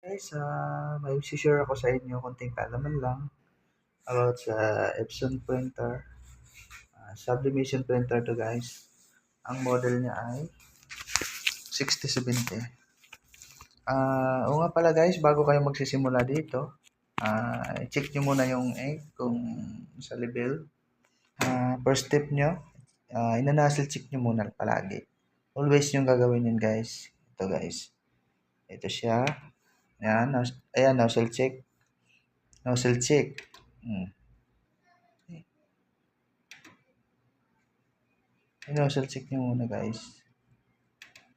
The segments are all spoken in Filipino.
Guys, may share ako sa inyo konting kaalaman lang about sa Epson printer. Sublimation printer to guys. Ang model niya ay 6070. O nga pala guys, bago kayo magsisimula dito, check nyo muna yung ink kung sa level. First step nyo, inanasil check nyo muna palagi. Always yung gagawin yun guys. Ito guys. Ito siya. Ayan, nozzle check. Nozzle check. Nozzle check nyo muna guys.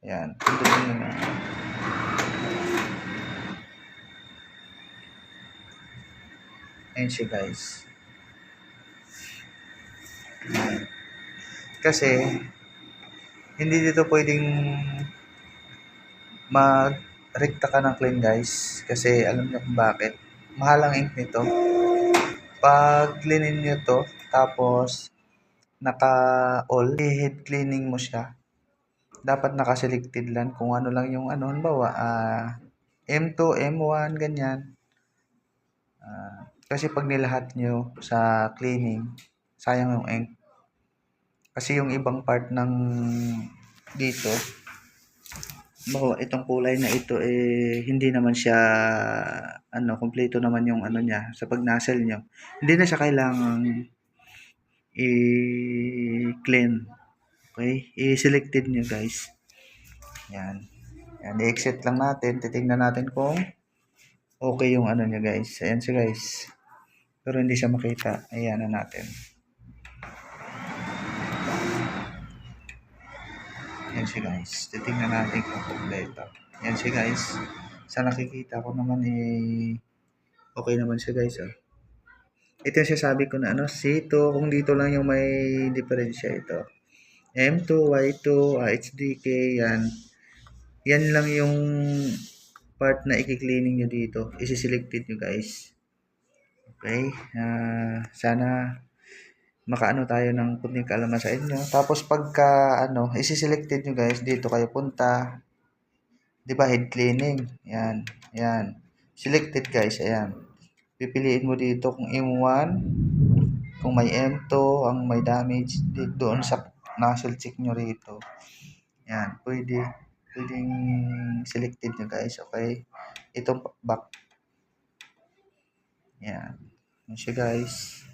Ayan. Pindutin nyo na. Ayan siya guys. Kasi, hindi dito pwedeng mag-rekta ka ng clean guys. Kasi alam nyo kung bakit. Mahal ang ink nito. Pag cleanin nyo to, tapos naka-all, head cleaning mo siya. Dapat naka-selected lang kung ano lang yung ano. Halimbawa, M2, M1, ganyan. Kasi pag nilahat nyo sa cleaning, sayang yung ink. Kasi yung ibang part ng dito, itong kulay na ito hindi naman siya kumpleto naman yung ano niya sa pag-nozzle nyo. Hindi na siya kailangang i-clean. Okay? I-selected nyo guys. Yan. Yan. I-exit lang natin. Titingnan natin kung okay yung ano niya guys. Ayan siya guys. Pero hindi siya makita. Ayan na natin. Yan siya guys. Titingnan natin kung kompleto. Yan siya guys. Sa nakikita ko naman okay naman siya guys. Ito yung sasabi ko na C2. Kung dito lang yung may diferensya ito. M2, Y2, HDK. Yan. Yan lang yung part na i-cleaning nyo dito. Isi-selected nyo guys. Okay. Sana makaano tayo ng kunting kaalaman sa inyo. Tapos pagka isi-selected nyo guys, dito kayo punta. 'Di ba head cleaning? Yan. Yan. Selected guys, ayan. Pipiliin mo dito kung M1, kung may M2, ang may damage doon sa nozzle check nyo rito. Yan, pwedeng selected nyo guys, okay? Itong back. Yan. Yan siya guys.